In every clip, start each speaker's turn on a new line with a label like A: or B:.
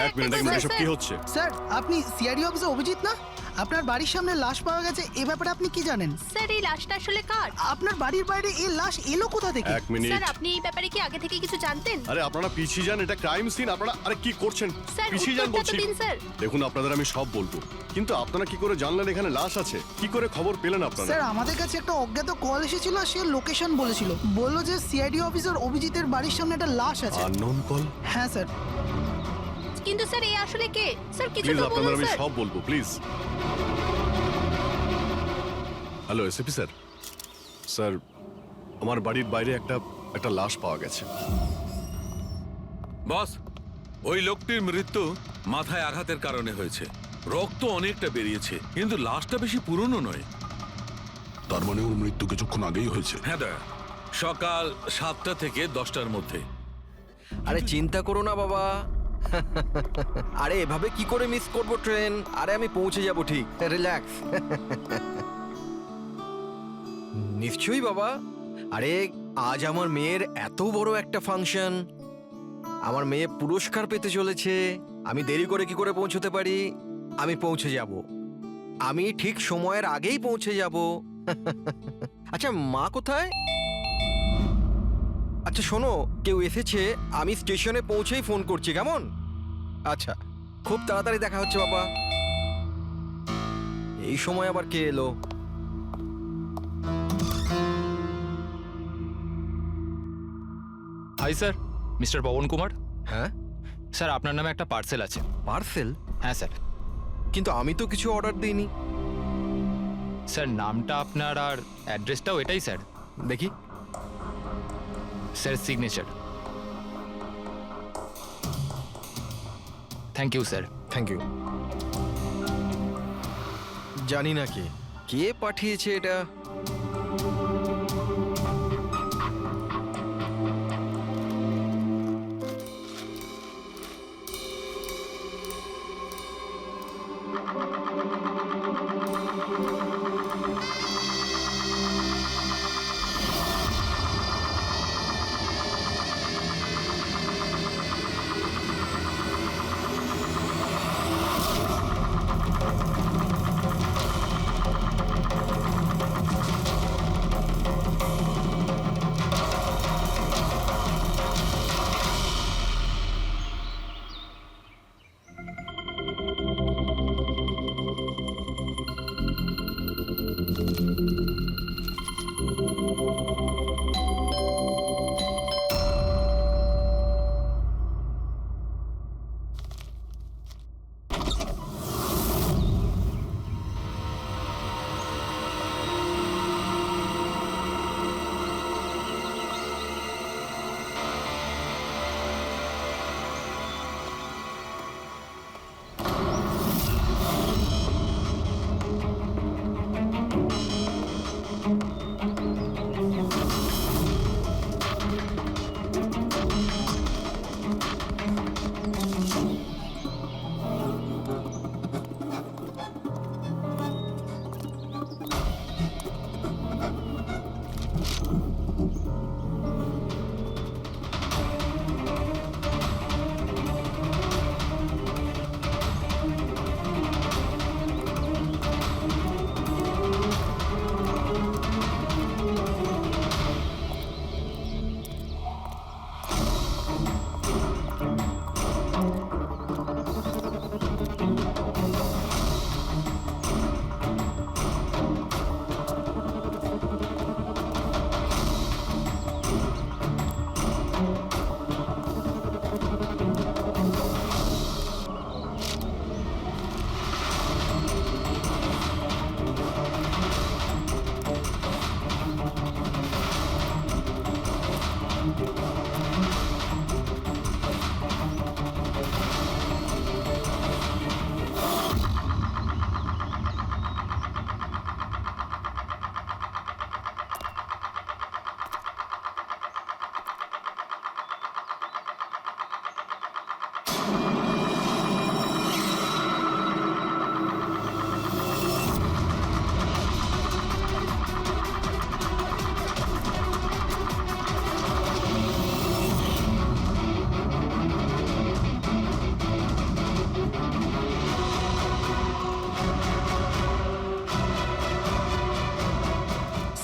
A: এক মিনিট এসব কি হচ্ছে?
B: স্যার আপনি সিআইডি অফিসার অভিজিৎ না? আপনার বাড়ির সামনে লাশ পাওয়া গেছে, এ ব্যাপারে আপনি কি জানেন?
C: স্যার এই লাশটা আসলে কার?
B: আপনার বাড়ির বাইরে এই লাশ এলো কোথা থেকে?
A: এক মিনিট।
C: স্যার আপনি এই ব্যাপারে কি আগে থেকে কিছু জানতেন?
A: আরে আপনারা পিছিয়ে যান, এটা ক্রাইম সিন। আপনারা আরে কি করছেন?
C: স্যার
A: পিছিয়ে যান
C: উত্তরটা তো
A: বলছি।
C: দিন স্যার।
A: দেখুন আপনাদের আমি সব বলবো, কিন্তু আপনারা কি করে জানলেন এখানে লাশ আছে? কি করে খবর পেলেন আপনারা?
B: স্যার আমাদের কাছে একটা অজ্ঞাত কল এসেছিল, সে লোকেশন বলেছিল, বললো যে সিআইডি অফিসার অভিজিতের বাড়ির সামনে একটা লাশ আছে।
A: Unknown call?
B: হ্যাঁ স্যার।
C: কিন্তু স্যার এই আসলে কে? স্যার কিছু
A: প্লিজ
C: তো
A: আপনাদের
C: বলুন
A: আমি
C: স্যার।
A: সব বলবো, please. Hello SP sir. Sir আমার বাড়ির বাইরে একটা লাশ পাওয়া গেছে।
D: বস, ওই লোকটির মৃত্যু মাথায় আঘাতের কারণে হয়েছে। রক্ত অনেকটা বেরিয়েছে, কিন্তু লাশটা বেশি পুরনো নয়।
E: তার মানে ওর মৃত্যু কিছুক্ষণ আগেই হয়েছে।
D: হ্যাঁ দা, সকাল 7টা থেকে 10টার মধ্যে।
F: আরে চিন্তা করো না বাবা। আরে এভাবে কি করে মিস করব ট্রেন? আরে আমি পৌঁছে যাব ঠিক, রিল্যাক্স। নিশ্চয়ই বাবা। আরে আজ আমার মেয়ের এত বড় একটা ফাংশন, আমার মেয়ে পুরস্কার পেতে চলেছে। আমি দেরি করে কি করে পৌঁছতে পারি? আমি পৌঁছে যাব, আমি ঠিক সময়ের আগেই পৌঁছে যাব। আচ্ছা মা কোথায়? আচ্ছা শোনো, কেউ এসেছে, আমি স্টেশনে পৌঁছেই ফোন করছি, কেমন? আচ্ছা, খুব তাড়াতাড়ি দেখা হচ্ছে বাবা। এই সময় আবার কে এলো?
G: Hi sir, mister Pavan Kumar.
F: হ্যাঁ
G: স্যার আপনার নামে একটা পার্সেল আছে।
F: পার্সেল?
G: হ্যাঁ স্যার।
F: কিন্তু আমি তো কিছু অর্ডার দিইনি।
G: স্যার নামটা আপনার আর অ্যাড্রেসটাও এটাই স্যার।
F: দেখি।
G: Sir signature. Thank you sir.
F: Thank you. জানি না কে কে পাঠিয়েছে এটা।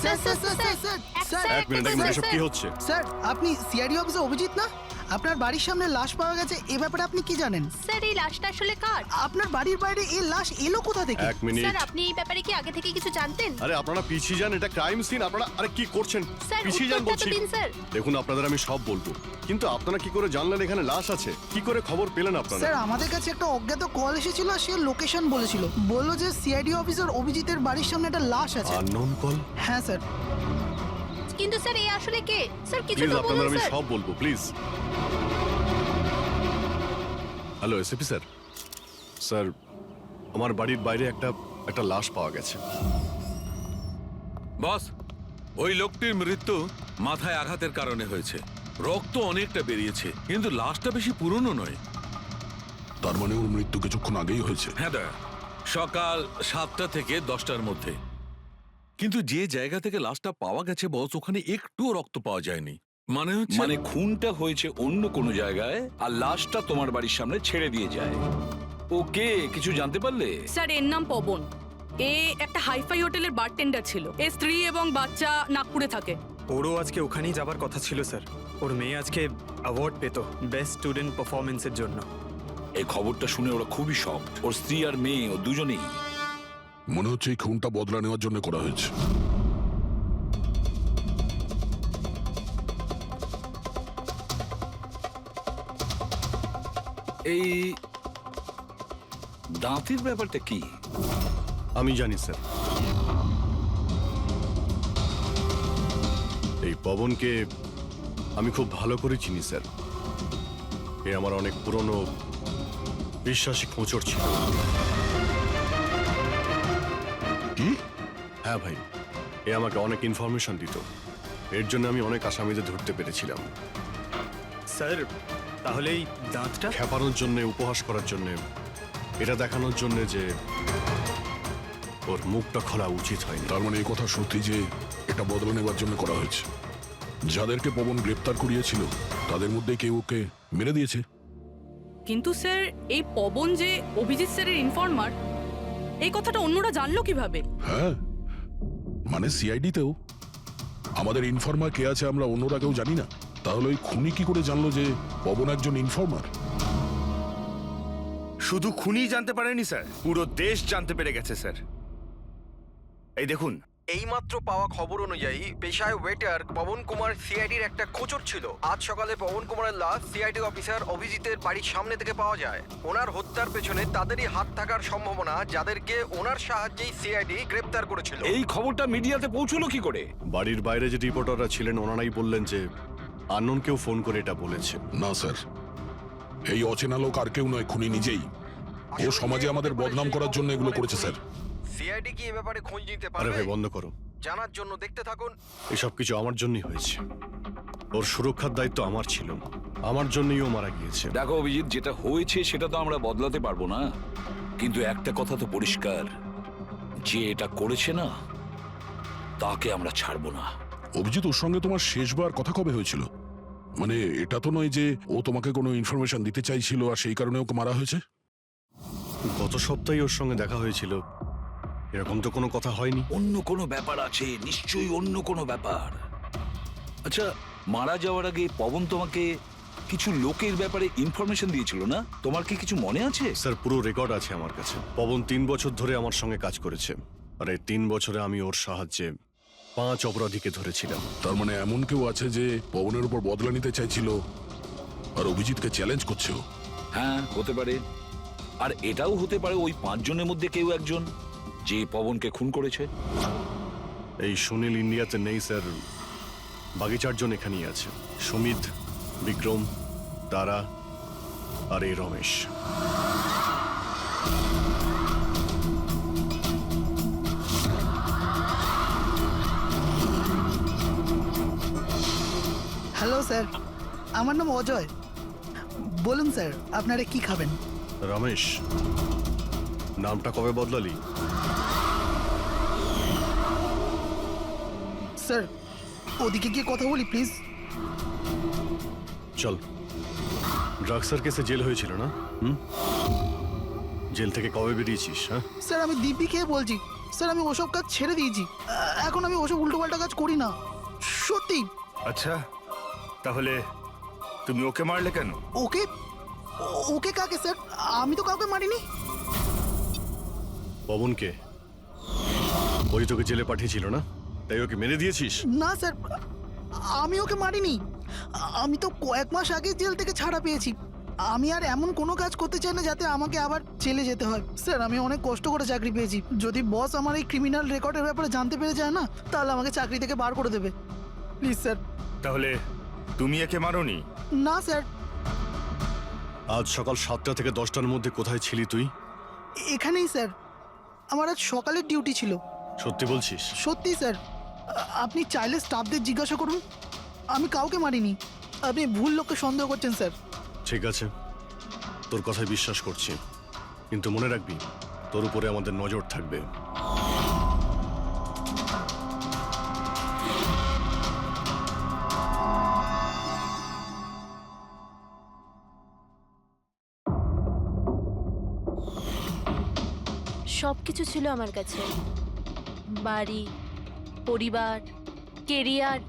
B: Sir sir sir sir sir
A: এক মিনিট এসব কি হচ্ছে?
B: স্যার আপনি সিআইডি অফিসার অভিজিৎ না? আপনার বাড়ির সামনে লাশ পাওয়া গেছে, এ ব্যাপারে আপনি কি জানেন?
C: স্যার এই লাশটা আসলে কার?
B: আপনার বাড়ির বাইরে এই লাশ এলো কোথা থেকে?
A: এক মিনিট।
C: স্যার আপনি এই ব্যাপারে কি আগে থেকে কিছু জানতেন?
A: আরে আপনারা পিছিয়ে যান, এটা ক্রাইম সিন। আপনারা আরে কি করছেন?
C: স্যার
A: পিছিয়ে যান
C: উত্তরটা তো
A: বলছি।
C: দিন স্যার।
A: দেখুন আপনাদের আমি সব বলবো, কিন্তু আপনারা কি করে জানলেন এখানে লাশ আছে? কি করে খবর পেলেন আপনারা?
B: স্যার আমাদের কাছে একটা অজ্ঞাত কল এসেছিল, আর সে লোকেশন বলেছিল। বললো যে সিআইডি অফিসার অভিজিতের বাড়ির সামনে একটা লাশ আছে।
A: Unknown call?
B: হ্যাঁ স্যার।
C: কিন্তু স্যার এই আসলে কে? স্যার কিছু
A: প্লিজ
C: তো
A: আপনাদের
C: বলুন
A: আমি
C: স্যার।
A: সব বলবো, please. Hello SP sir. Sir আমার বাড়ির বাইরে একটা লাশ পাওয়া গেছে।
D: বস, ওই লোকটির মৃত্যু মাথায় আঘাতের কারণে হয়েছে। রক্ত অনেকটা বেরিয়েছে, কিন্তু লাশটা বেশি পুরনো নয়।
E: তার মানে ওর মৃত্যু কিছুক্ষণ আগেই হয়েছে।
D: হ্যাঁ দয়া, সকাল 7টা থেকে 10টার মধ্যে। কিন্তু যে জায়গা থেকে লাশটা পাওয়া গেছে বস, ওখানে একটুও রক্ত পাওয়া যায়নি। মানে
H: খুনটা হয়েছে অন্য কোনো জায়গায় আর লাশটা তোমার বাড়ির সামনে ছেড়ে দিয়ে যায়। ওকে কিছু জানতে পারলে?
I: স্যার এর নাম পবন। এ একটা হাইফাই হোটেলের বারটেন্ডার ছিল। এর স্ত্রী এবং বাচ্চা নাগপুরে থাকে।
J: ওরও আজকে ওখানেই যাবার কথা ছিল স্যার। ওর মেয়ে আজকে অ্যাওয়ার্ড পেত বেস্ট স্টুডেন্ট পারফরমেন্সের জন্য।
H: এই খবরটা শুনে ওরা খুবই শক। ওর স্ত্রী আর মেয়ে ও দুজনেই।
E: মনে হচ্ছে এই খুনটা বদলা নেওয়ার জন্য করা হয়েছে।
H: এই দাঁতের ব্যাপারটা কি?
A: আমি জানি স্যার। এই পবনকে আমি খুব ভালো করে চিনি স্যার। এ আমার অনেক পুরনো বিশ্বাসী খোঁচর ছিল।
E: কি?
A: হ্যাঁ ভাই, এ আমাকে অনেক ইনফরমেশন দিত। এর জন্য আমি অনেক আসামিদের ধরতে পেরেছিলাম।
J: স্যার তাহলে এই দাঁতটা?
A: খেপানোর জন্য, উপহাস করার জন্য, এটা দেখানোর জন্য যে ওর মুখটা খোলা উচিত হয়নি।
E: তার মানে এই কথা সত্যি যে এটা বদলা নেওয়ার জন্য করা হয়েছে। যাদেরকে পবন গ্রেপ্তার করিয়েছিল তাদের মধ্যে কেউ ওকে মেরে দিয়েছে।
I: কিন্তু স্যার এই পবন যে অভিজিৎ স্যারের ইনফর্মার, এই কথাটা অন্যরা জানলো কিভাবে?
E: হ্যাঁ, মানে সিআইডিতেও আমাদের ইনফর্মার কে আছে আমরা অন্যরা কেউ জানি না। তাহলে ওই খুনি কি করে জানলো যে পবন একজন ইনফর্মার?
K: শুধু খুনি জানতে পারেনি স্যার, পুরো দেশ জানতে পেরে গেছে স্যার। এই দেখুন,
F: এইমাত্র পাওয়া খবর অনুযায়ী পেশায় ওয়েটার পবন কুমার সিআইডির একটা খোঁচর ছিল। আজ সকালে পবন কুমারের লাশ সিআইডি অফিসার অভিজিতের বাড়ির সামনে থেকে পাওয়া যায়। ওনার হত্যার পেছনে তাদেরই হাত থাকার সম্ভাবনা, যাদেরকে ওনার সাহায্যেই সিআইডি গ্রেপ্তার করেছিল।
H: এই খবরটা মিডিয়াতে পৌঁছলো কি করে?
A: বাড়ির বাইরে যে রিপোর্টাররা ছিলেন ওনারাই বললেন যে আননোন কেউ ফোন করে এটা বলেছে।
E: না স্যার, এই অচেনা লোক আর কেউ নয়, খুনি নিজেই। ও সমাজে আমাদের বদনাম করার জন্য এগুলো করেছে স্যার।
F: সিআইডি কি এ ব্যাপারে খোঁজ নিতে
A: আরে
F: পারবে?
A: ভাই বন্ধ করো,
F: জানার জন্য দেখতে থাকুন।
A: এসব কিছু আমার জন্যই হয়েছে। ওর সুরক্ষার দায়িত্ব আমার ছিল, আমার জন্যই ও মারা গিয়েছে।
H: দেখো অভিজিৎ, যেটা হয়েছে সেটা তো আমরা বদলাতে পারবো না, কিন্তু একটা কথা তো পরিষ্কার, যে এটা করেছে না তাকে আমরা ছাড়বো না।
E: অভিজিৎ, ওর সঙ্গে তোমার শেষবার কথা কবে হয়েছিল? মানে এটা তো নয় যে ও তোমাকে কোনো ইনফরমেশন দিতে চাইছিল আর সেই কারণে ওকে মারা হয়েছে?
A: গত সপ্তাহে ওর সঙ্গে দেখা হয়েছিল, এরকম তো কোনো কথা হয়নি।
H: অন্য কোনো ব্যাপার আছে, নিশ্চয়ই অন্য কোনো ব্যাপার। আচ্ছা, মারা যাওয়ার আগে পবন তোমাকে কিছু লোকের ব্যাপারে ইনফরমেশন দিয়েছিল না? তোমার কি কিছু মনে আছে?
A: স্যার পুরো রেকর্ড আছে আমার কাছে। পবন 3 বছর ধরে আমার সঙ্গে কাজ করেছে, আর এই 3 বছরে আমি ওর সাহায্যে 5 অপরাধীকে ধরেছিলাম।
E: তার মানে এমন কেউ আছে যে পবনের উপর বদলা নিতে চাইছিল আর অভিজিৎকে চ্যালেঞ্জ করছে ও?
H: হ্যাঁ, হতে পারে। আর এটাও হতে পারে ওই 5 জনের মধ্যে কেউ একজন যে পবনকে খুন করেছে।
A: এই সুনীল ইন্ডিয়াতে নেই স্যার, বাকি 4 জন এখানেই আছে। সুমিত, বিক্রম, তারা আর এই রমেশ।
B: হ্যালো স্যার, আমার নাম অজয়। বলুন স্যার, আপনারা কি খাবেন?
A: রমেশ, নামটা কবে বদলালি?
B: স্যার ওদিকে গিয়ে কথা বলি প্লিজ।
A: চল। ড্রাগসের কেসে জেল হয়েছিল না? জেল থেকে কবে বেরিয়েছিস? হ্যাঁ,
B: স্যার আমি দিব্যি খেয়ে বলছি, স্যার আমি ওসব কাজ ছেড়ে দিয়েছি। এখন আমি ওসব উল্টোপাল্টা কাজ করি না, সত্যি।
K: আচ্ছা, তাহলে তুমি ওকে মারলে কেন?
B: ওকে ওকে কাকে স্যার? আমি তো কাউকে মারিনি।
A: পবনকে ওই তোকে জেলে পাঠিয়েছিল না, তাই ওকে মেরে দিয়েছিস?
B: না স্যার, আমি ওকে মারিনি। আমি তো কয়েক মাস আগে জেল থেকে ছাড়া পেয়েছি। আমি আর এমন কোনো কাজ করতে চাই না যাতে আমাকে আবার জেলে যেতে হয়। স্যার আমি অনেক কষ্ট করে চাকরি পেয়েছি। যদি বস আমার এই ক্রিমিনাল রেকর্ডের ব্যাপারে জানতে পেরে যায় না, তাহলে আমাকে চাকরি থেকে বার করে দেবে। Please sir.
K: তাহলে তুমি একে মারোনি?
B: না স্যার।
A: আজ সকাল 7টা থেকে 10টার মধ্যে কোথায় ছিলি তুই?
B: এখানেই স্যার, আমার আজ সকালের ডিউটি ছিল।
A: সত্যি বলছিস?
B: সত্যি স্যার, আপনি চাইলে স্টাফদের জিজ্ঞাসা করুন, আমি কাউকে মারিনি। আপনি ভুল লোককে সন্দেহ করছেন স্যার।
A: ঠিক আছে, তোর কথায় বিশ্বাস করছি, কিন্তু মনে রাখবি তোর উপরে আমাদের নজর থাকবে।
C: সব কিছু ছিল আমার কাছে, বাড়ি, পরিবার, কেরিয়ার,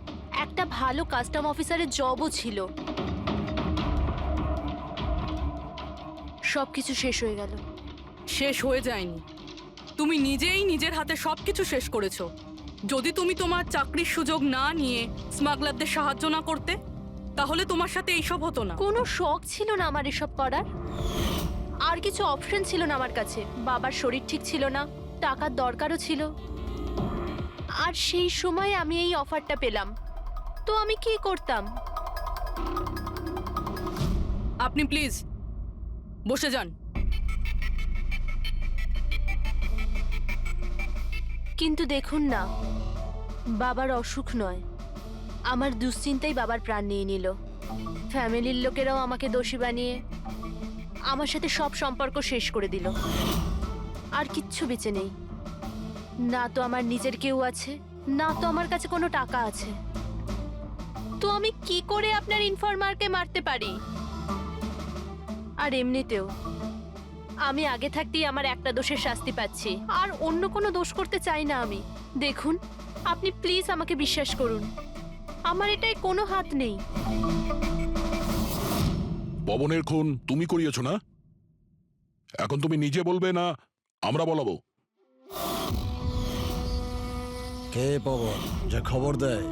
C: একটা ভালো কাস্টম অফিসারের জবও ছিল। সব কিছু শেষ হয়ে গেল।
I: শেষ হয়ে যায়নি, তুমি নিজেই নিজের হাতে সবকিছু শেষ করেছো। যদি তুমি তোমার চাকরির সুযোগ না নিয়ে স্মাগলারদের সাহায্য না করতে, তাহলে তোমার সাথে এইসব হতো না।
C: কোনো শখ ছিল না আমার এসব করার, আর কিছু অপশন ছিল না আমার কাছে। বাবার শরীর ঠিক ছিল না, টাকার দরকারও ছিল, আর সেই সময় আমি এই অফারটা পেলাম, তো আমি কি করতাম?
I: আপনি প্লিজ বসে যান।
C: কিন্তু দেখুন না, বাবার অসুখ নয়, আমার দুশ্চিন্তাই বাবার প্রাণ নিয়ে নিল। ফ্যামিলির লোকেরাও আমাকে দোষী বানিয়ে আমার সাথে সব সম্পর্ক শেষ করে দিল। আর কিচ্ছু বেঁচে নেই, না তো আমার নিজের কেউ আছে, না তো আমার কাছে কোনো টাকা আছে। তো আমি কি করে আপনার ইনফরমারকে মারতে পারি? আর এমনিতেও আমি আগে থাকতেই আমার একটা দোষের শাস্তি পাচ্ছি, আর অন্য কোনো দোষ করতে চাই না আমি। দেখুন, আপনি প্লিজ আমাকে বিশ্বাস করুন, আমার এটায় কোনো হাত নেই।
E: পবনের খুন তুমি করিয়েছো না? এখন তুমি নিজে বলবে না আমরা বলাবো?
F: কে পবন যে খবর দেয়?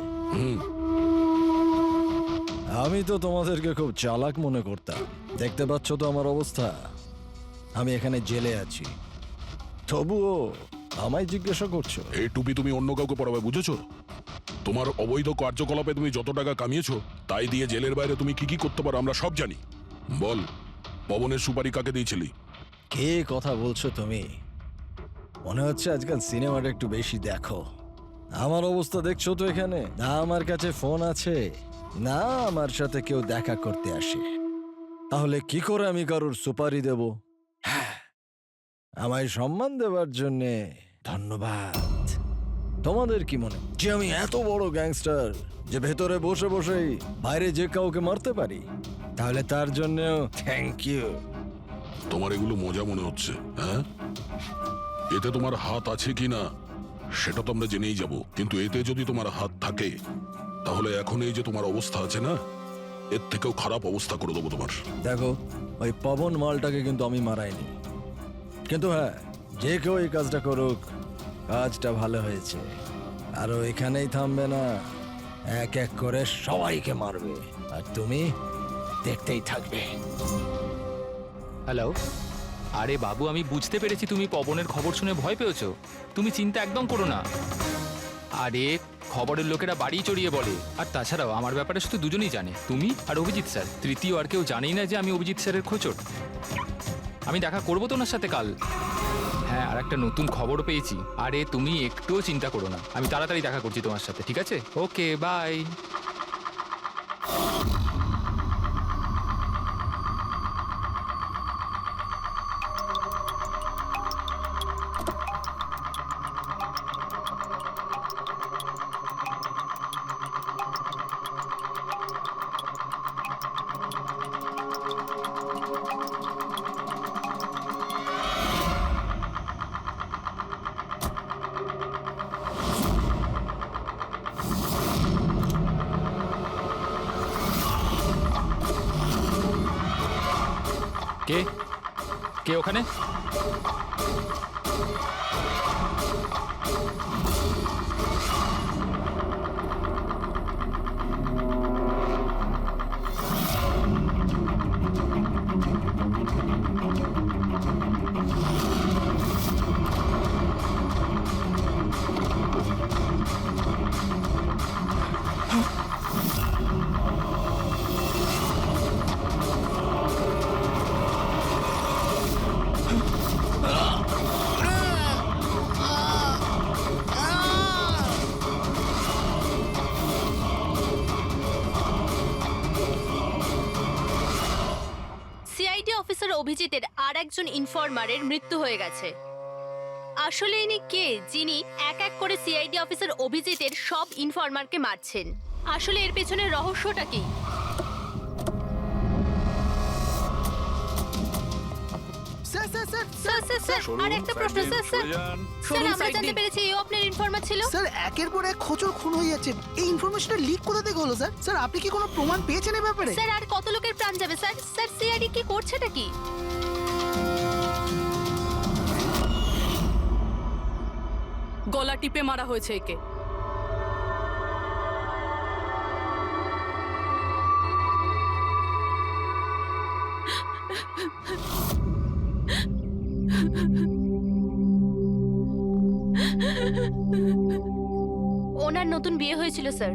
F: আমি তো তোমাদেরকে খুব চালাক মনে করতাম। দেখতে পাচ্ছ তো আমার অবস্থা, আমি এখানে জেলে আছি, তবুও আমায় জিজ্ঞাসা করছো?
E: এই টুপি তুমি অন্য কাউকে পরাবে, বুঝেছো? তোমার অবৈধ কার্যকলাপে তুমি যত টাকা কামিয়েছো তাই দিয়ে জেলের বাইরে তুমি কি কি করতে পারো আমরা সব জানি। বল, পবনের সুপারি কাকে দিয়েছিলি?
F: কে কথা বলছো তুমি? মনে হচ্ছে আজকাল সিনেমাটা একটু বেশি দেখো। আমার অবস্থা দেখছো তো এখানে, না আমার কাছে ফোন আছে, না আমার সাথে কেউ দেখা করতে আসে। তাহলে কি করে আমি কারোর সুপারি দেব? আমায় সম্মান দেওয়ার জন্যে ধন্যবাদ। তোমাদের কি মনে যে আমি এত বড় গ্যাংস্টার যে ভেতরে বসে বসেই বাইরে যে কাউকে মারতে পারি? তাহলে তার জন্যও থ্যাংক ইউ।
E: তোমার এগুলো মজা মনে হচ্ছে, হ্যাঁ? এতে তোমার হাত আছে কি না সেটা তো আমরা জেনেই যাব, কিন্তু এতে যদি তোমার হাত থাকে তাহলে এখন এই যে তোমার অবস্থা আছে না, এর থেকেও খারাপ অবস্থা করে দেবো তোমার।
F: দেখো, ওই পবন মালটাকে কিন্তু আমি মারাইনি, কিন্তু হ্যাঁ, যে কেউ এই কাজটা করুক, কাজটা ভালো হয়েছে। আরো এখানেই থামবে না, এক এক করে সবাইকে মারবে, আর তুমি দেখতেই থাকবে।
G: হ্যালো, আরে বাবু, আমি বুঝতে পেরেছি তুমি পবনের খবর শুনে ভয় পেয়েছো। তুমি চিন্তা একদম করো না। আরে খবরের লোকেরা বাড়ি চড়িয়ে বলে, আর তাছাড়াও আমার ব্যাপারে শুধু দুজনেই জানে, তুমি আর অভিজিৎ স্যার। তৃতীয় আর কেউ জানেই না যে আমি অভিজিৎ স্যারের খোঁচট। আমি দেখা করবো তো ওনার সাথে কাল। হ্যাঁ, আর একটা নতুন খবরও পেয়েছি। আরে তুমি একটুও চিন্তা করো না, আমি তাড়াতাড়ি দেখা করছি তোমার সাথে, ঠিক আছে? ওকে, বাই। কে ওখানে?
C: সিআইডি অফিসার অভিজিতের আর একজন ইনফরমারের মৃত্যু হয়ে গেছে। আসলে ইনি কে যিনি এক এক করে সিআইডি অফিসার অভিজিতের সব ইনফরমারকে মারছেন? আসলে এর পেছনের রহস্যটা কি?
B: Sir sir sir
C: sir sir sir আর একটা প্রশ্ন স্যার স্যার স্যার আমরা
I: side
C: জানতে
I: দিন।
C: পেরেছি এই আপনার ইনফরমার ছিল।
B: স্যার একের পর এক খোঁচর খুন হয়ে যাচ্ছে। এই ইনফরমেশনটা লিক কোথা থেকে হলো স্যার? স্যার আপনি কি কোনো প্রমাণ পেয়েছেন এই ব্যাপারে?
C: স্যার আর কত লোকের প্রাণ যাবে স্যার? স্যার সিআইডি কি করছেটা কি?
I: গলা টিপে মারা হয়েছে একে।
C: ওনার নতুন বিয়ে হয়েছিল স্যার।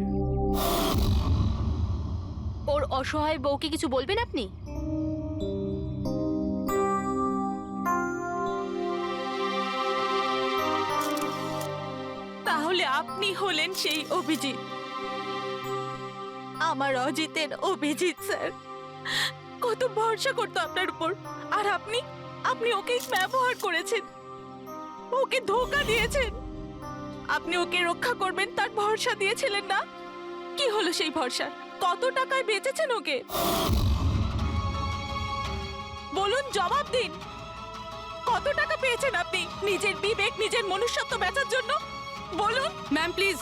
C: ওর অসহায় বউকে কিছু বলবেন আপনি?
L: তাহলে আপনি হলেন সেই অভিজিৎ, আমার অজিতের অভিজিৎ স্যার। কত ভরসা করতো আপনার উপর, আর আপনি আপনি ওকে ব্যবহার করেছেন, ওকে ধোঁকা দিয়েছেন। আপনি ওকে রক্ষা করবেন তার ভরসা দিয়েছিলেন না? কি হলো সেই ভরসা? কত টাকায় বেচেছেন ওকে? বলুন, জবাব দিন। কত টাকা পেয়েছেন আপনি নিজের বিবেক, নিজের মনুষ্যত্ব বেচার জন্য? বলুন।
I: ম্যাম প্লিজ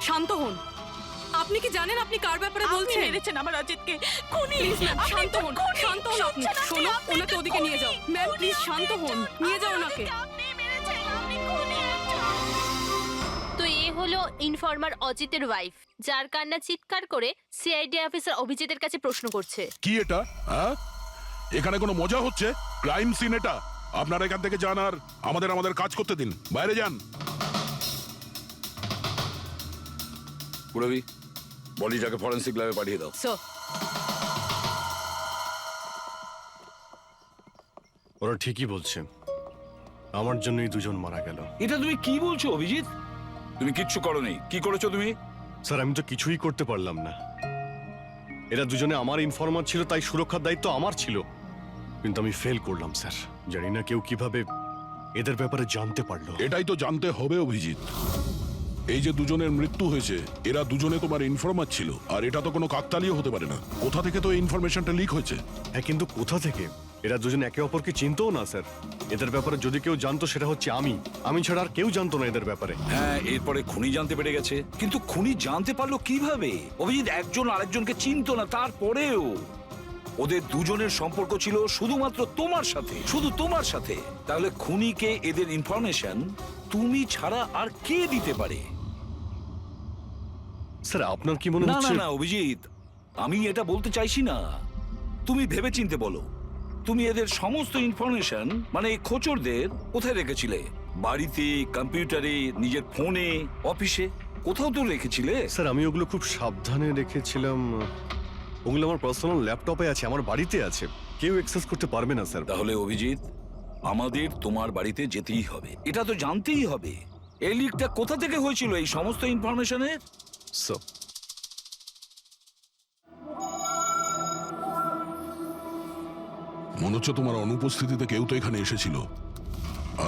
I: শান্ত হন। আপনি কি জানেন আপনি কার ব্যাপারে
L: আপনি
I: বলছেন?
L: মেরেছেন আমার অজিতকে। খুনি।
I: প্লিজ ম্যাম
L: আপনি
I: শান্ত
L: একটা
I: হন,
L: খুনি।
I: শান্ত হন আপনি।
L: শুনছেন আপনি?
I: শোনো,
L: আপনি
I: ওনাকে
L: একটা
I: ওদিকে নিয়ে যাও।
L: খুনি।
I: ম্যাম
L: খুনি
I: প্লিজ
L: আপনি
I: শান্ত হন,
L: একজন।
I: নিয়ে যাও
L: আমার
I: ওনাকে।
L: অজিতকে আপনি মেরেছেন। আপনি খুনি একজন।
C: তো এ হলো ইনফরমার অজিতের ওয়াইফ, যার কান্না চিৎকার করে সিআইডি অফিসার অভিজিতের কাছে প্রশ্ন করছে।
E: কি এটা? হ্যাঁ, এখানে কোনো মজা হচ্ছে? ক্রাইম সিন এটা। আপনারা এখান থেকে যান আর আমাদের কাজ করতে দিন। বাইরে যান।
H: পুরবি, বডিটাকে ফরেন্সিক ল্যাবে পাঠিয়ে দাও।
I: স্যার
A: ওরা ঠিকই বলছে, আমার জন্যই দুজন মারা গেল।
H: এটা তুমি কি বলছো অভিজিৎ? তুমি কিচ্ছু করোনি। কি করেছো তুমি?
A: স্যার আমি তো কিছুই করতে পারলাম না। এরা দুজনে আমার ইনফরমার ছিল, তাই সুরক্ষার দায়িত্ব আমার ছিল। কিন্তু আমি ফেল করলাম স্যার। জানি না কেউ কিভাবে এদের ব্যাপারে জানতে পারলো।
E: এটাই তো জানতে হবে অভিজিৎ। এই যে দুজনের মৃত্যু হয়েছে, এরা দুজনে তোমার ইনফরমার ছিল, আর এটা তো কোনো কাকতালীয় হতে পারে না। কোথা থেকে তো ইনফরমেশনটা লিক হয়েছে?
A: হ্যাঁ, কিন্তু কোথা থেকে? এরা দুজন একে অপরকে চিনতও না স্যার। এদের ব্যাপারে যদি কেউ জানতো সেটা হচ্ছে আমি ছাড়া আর কেউ জানতো না এদের ব্যাপারে।
H: হ্যাঁ, এরপরে খুনি জানতে পেরে গেছে। কিন্তু খুনি জানতে পারলো কিভাবে? অভিজিৎ একজন আরেকজনকে চিনতো না, তারপরেও ওদের দুজনের সম্পর্ক ছিল শুধুমাত্র তোমার সাথে, শুধু তোমার সাথে। তাহলে খুনিকে এদের ইনফরমেশন তুমি ছাড়া আর কে দিতে পারে?
A: স্যার আপনার কি মনে
H: না না
A: হচ্ছে?
H: না অভিজিৎ, আমি এটা বলতে চাইছি না। তুমি ভেবেচিন্তে বলো, তুমি এদের সমস্ত ইনফরমেশন মানে খোঁচরদের কোথায় রেখেছিলে? বাড়িতে, কম্পিউটারে, নিজের ফোনে, অফিসে, কোথাও তো রেখেছিলে।
A: স্যার আমি ওগুলো খুব সাবধানে রেখেছিলাম। ওগুলো আমার পার্সোনাল ল্যাপটপে আছে, আমার বাড়িতে আছে। কেউ অ্যাক্সেস করতে পারবে না স্যার।
H: তাহলে অভিজিৎ, আমাদের তোমার বাড়িতে যেতেই হবে। এটা তো জানতেই হবে এই লিকটা কোথা থেকে হয়েছিল এই সমস্ত ইনফরমেশনের।
A: স্যার
E: মনে হচ্ছে তোমার অনুপস্থিতিতে কেউ তো এখানে এসেছিল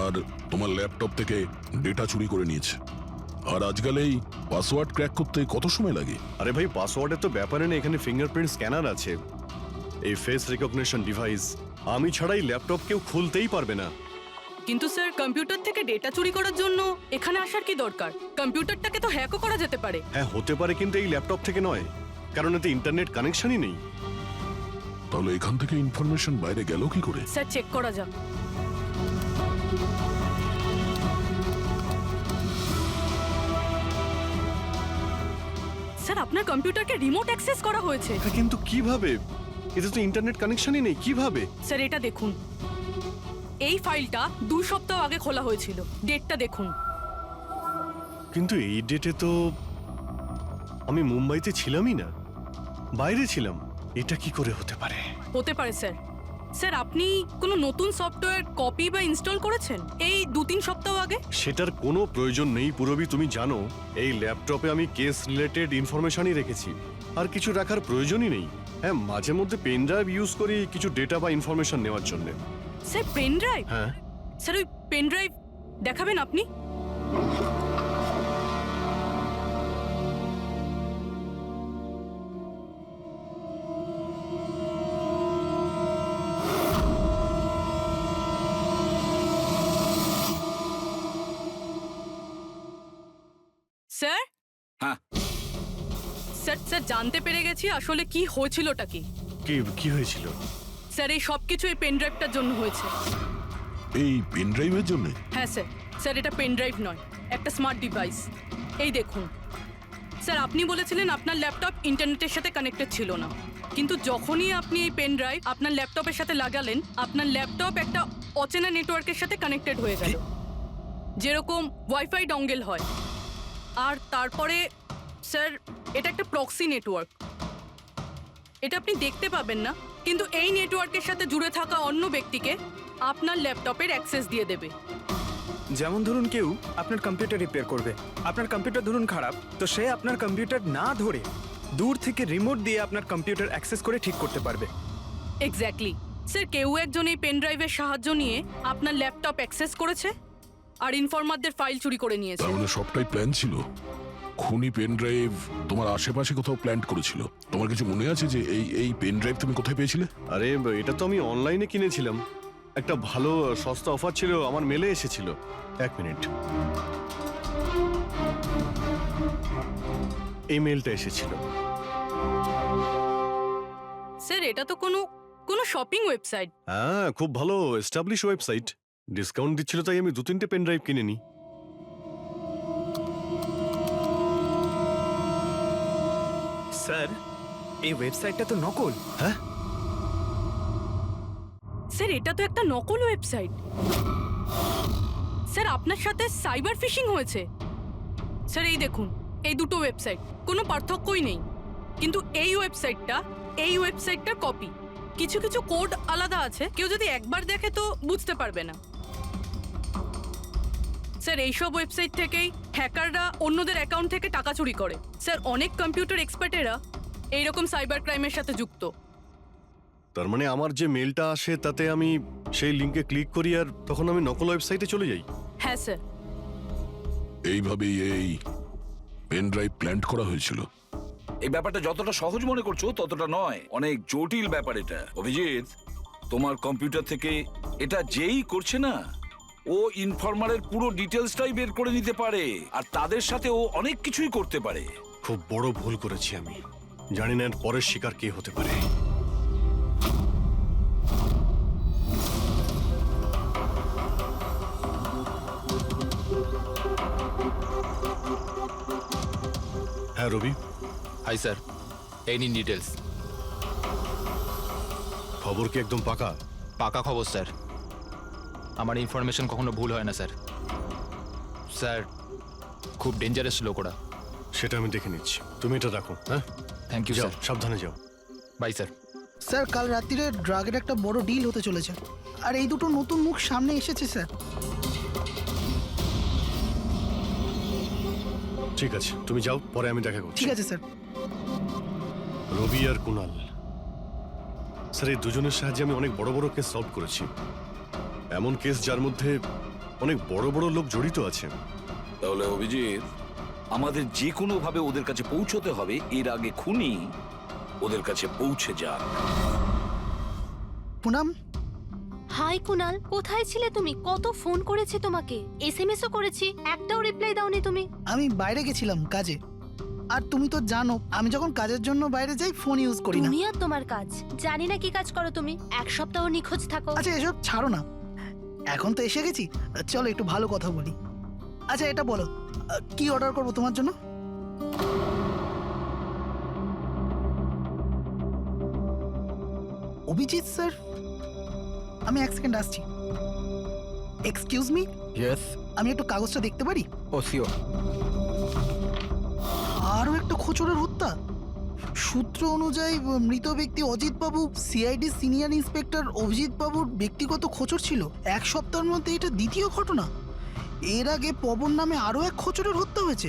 E: আর তোমার ল্যাপটপ থেকে ডেটা চুরি করে নিয়েছে। আর আজকাল এই পাসওয়ার্ড ক্র্যাক করতে কত সময় লাগে?
A: আরে ভাই, পাসওয়ার্ডের তো ব্যাপারে নেই, এখানে ফিঙ্গারপ্রিন্ট স্ক্যানার আছে, এই ফেস রিকগনিশন ডিভাইস। আমি ছাড়াই ল্যাপটপ কেউ খুলতেই পারবে না।
I: কিন্তু স্যার কম্পিউটার থেকে ডেটা চুরি করার জন্য এখানে আসার কি দরকার? কম্পিউটারটাকে তো হ্যাকও করা যেতে পারে।
A: হ্যাঁ হতে পারে, কিন্তু এই ল্যাপটপ থেকে নয়, কারণ এতে ইন্টারনেট কানেকশনই নেই।
E: তাহলে এখান থেকে ইনফরমেশন বাইরে গেল কি করে?
I: স্যার চেক করা যাক। স্যার আপনার কম্পিউটারকে রিমোট অ্যাক্সেস করা হয়েছে।
A: হ্যাঁ, কিন্তু কিভাবে? এতে তো ইন্টারনেট কানেকশনই নেই, কিভাবে?
I: স্যার এটা দেখুন, এই ফাইলটা 2 সপ্তাহ আগে খোলা হয়েছিল। ডেটটা দেখুন।
A: কিন্তু এই ডেটে তো আমি মুম্বাইতে ছিলামই না, বাইরে ছিলাম। এটা কি করে হতে পারে?
I: হতে পারে স্যার। স্যার আপনি কোনো নতুন সফটওয়্যার কপি বা ইনস্টল করেছেন এই 2-3 সপ্তাহ আগে?
A: সেটার কোনো প্রয়োজন নেই পুরবি, তুমি জানো এই ল্যাপটপে আমি কেস রিলেটেড ইনফরমেশনই রেখেছি, আর কিছু রাখার প্রয়োজনই নেই। হ্যাঁ, মাঝে মধ্যে পেন ড্রাইভ ইউজ করি কিছু ডেটা বা ইনফরমেশন নেওয়ার জন্য।
I: Sir pen drive?
A: হ্যাঁ।
I: স্যার ওই পেন ড্রাইভ দেখাবেন আপনি? স্যার?
H: হ্যাঁ।
I: স্যার স্যার জানতে পেরে গেছি আসলে কি হয়েছিলটা কি।
A: কি হয়েছিল?
I: স্যার এই সব কিছু এই পেন ড্রাইভটার জন্য হয়েছে।
E: এই পেন ড্রাইভের জন্য?
I: হ্যাঁ স্যার। স্যার এটা পেন ড্রাইভ নয়, একটা স্মার্ট ডিভাইস। এই দেখুন স্যার, আপনি বলেছিলেন আপনার ল্যাপটপ ইন্টারনেটের সাথে কানেক্টেড ছিল না, কিন্তু যখনই আপনি এই পেন ড্রাইভ আপনার ল্যাপটপের সাথে লাগালেন, আপনার ল্যাপটপ একটা অচেনা নেটওয়ার্কের সাথে কানেক্টেড হয়ে গেল, যেরকম ওয়াইফাই ডঙ্গেল হয়। আর তারপরে স্যার এটা একটা প্রক্সি নেটওয়ার্ক। এটা আপনি দেখতে পাবেন না, কিন্তু এই নেটওয়ার্কের সাথে জুড়ে থাকা অন্য ব্যক্তিকে আপনার ল্যাপটপের অ্যাক্সেস দিয়ে দেবে।
J: যেমন ধরুন কেউ আপনার কম্পিউটার রিপেয়ার করবে, আপনার কম্পিউটার ধরুন খারাপ, তো সে আপনার কম্পিউটার না ধরে দূর থেকে রিমোট দিয়ে আপনার কম্পিউটার অ্যাক্সেস করে ঠিক করতে পারবে।
I: এক্স্যাক্টলি স্যার, কেউ একজন এই পেন ড্রাইভের সাহায্য নিয়ে আপনার ল্যাপটপ অ্যাক্সেস করেছে আর ইনফরমারদের ফাইল চুরি করে নিয়েছে।
E: তার মানে সবটাই প্ল্যান ছিল। খুনি পেন ড্রাইভ তোমার আশেপাশে কোথাও প্ল্যান্ট করেছিল। তোমার কিছু মনে আছে যে এই পেন ড্রাইভ তুমি কোথায় পেয়েছিলে?
A: আরে এটা তো আমি অনলাইনে কিনেছিলাম, একটা ভালো সস্তা অফার ছিল, আমার মেলে এসেছিল। 1 মিনিট, এই মেলটা এসেছিল।
I: স্যার এটা তো কোনো শপিং ওয়েবসাইট।
A: হ্যাঁ, খুব ভালো এস্টাবলিশ ওয়েবসাইট, ডিসকাউন্ট দিচ্ছিল তাই আমি 2-3টে পেন ড্রাইভ কিনে নিই।
J: স্যার এই ওয়েবসাইটটা তো নকল।
A: হ্যাঁ
I: স্যার এটা তো একটা নকল ওয়েবসাইট। স্যার আপনার সাথে সাইবার ফিশিং হয়েছে। স্যার এই দেখুন, এই দুটো ওয়েবসাইট কোনো পার্থক্যই নেই, কিন্তু এই ওয়েবসাইটটার কপি। কিছু কিছু কোড আলাদা আছে, কেউ যদি একবার দেখে তো বুঝতে পারবে না। স্যার এইসব ওয়েবসাইট থেকেই হ্যাকাররা অন্যদের অ্যাকাউন্ট থেকে টাকা চুরি করে। স্যার অনেক কম্পিউটার এক্সপার্টেরা এইরকম সাইবার ক্রাইমের সাথে যুক্ত।
A: তার মানে আমার যে মেলটা আসে তাতে আমি সেই লিংকে ক্লিক করি আর তখন আমি নকল ওয়েবসাইটে চলে যাই।
I: হ্যাঁ স্যার।
E: এইভাবেই এই পেন ড্রাইভ প্ল্যান্ট করা হয়েছিল।
H: এই ব্যাপারটা যতটা সহজ মনে করছো ততটা নয়, অনেক জটিল ব্যাপার এটা। অভিজিৎ, তোমার কম্পিউটার থেকে এটা যেই করছে না, ও ইনফরমারের পুরো ডিটেলসটাই বের করে নিতে পারে, আর তাদের সাথে ও অনেক কিছুই করতে পারে।
A: খুব বড় ভুল করেছি আমি, জানি না এর পরের শিকার কে হতে পারে। হ্যাঁ রবি।
G: হাই স্যার, এই নিন ডিটেলস।
A: খবর কি একদম পাকা?
G: পাকা খবর স্যার, আমার ইনফরমেশন কখনো ভুল হয় না স্যার। স্যার খুব ডেঞ্জারাস লোক ওরা।
A: সেটা আমি দেখে নিচ্ছি, তুমি এটা রাখো। হ্যাঁ,
G: থ্যাংক ইউ
A: যাও,
G: স্যার।
A: সাবধানে যাও।
G: By sir.
B: স্যার কাল রাত্রিরে ড্রাগের একটা বড় ডিল হতে চলেছে, আর এই দুটো নতুন মুখ সামনে এসেছে স্যার।
A: ঠিক আছে, তুমি যাও, পরে আমি দেখা করছি।
B: ঠিক আছে স্যার।
A: রবি আর কুনাল, স্যার এই দুজনের সাহায্যে আমি অনেক বড় বড় কেস সলভ করেছি। এমন কেস যার মধ্যে অনেক বড় বড় লোক জড়িত আছে।
H: তাহলে অভিজিৎ, আমাদের যে কোনো ভাবে ওদের কাছে পৌঁছতে হবে, এর আগে খুনি ওদের কাছে পৌঁছে যাক।
B: পুনাম,
C: হাই কুনাল, কোথায় ছিলে তুমি? কত ফোন করেছি তোমাকে, এসএমএসও করেছি, একটাও রিপ্লাই দাওনি তুমি।
B: আমি বাইরে গেছিলাম কাজে, আর তুমি তো জানো আমি যখন কাজের জন্য বাইরে যাই ফোন ইউজ করি না।
C: তুমি আর তোমার কাজ, জানি না কি কাজ করো তুমি। এক সপ্তাহ নিখোঁজ থাকো।
B: আচ্ছা এসব ছাড়ো না, এখন তো এসে গেছি, চলো একটু ভালো কথা বলি। আচ্ছা এটা বলো, কি অর্ডার করবো তোমার জন্য? অভিজিৎ স্যার, আমি এক সেকেন্ড আসছি। এক্সকিউজ মি,
F: ইয়েস,
B: আমি একটু কাগজটা দেখতে পারি?
F: ও শিওর।
B: আরও একটা খোঁচরের হত্যা। সূত্র অনুযায়ী মৃত ব্যক্তি অজিত বাবু সিআইডি সিনিয়র ইন্সপেক্টর অভিজিৎ বাবুর ব্যক্তিগত খোঁচর ছিল। এক সপ্তাহের মধ্যে এটা দ্বিতীয় ঘটনা। এর আগে পবন নামে আরও এক খোঁচরের হত্যা হয়েছে।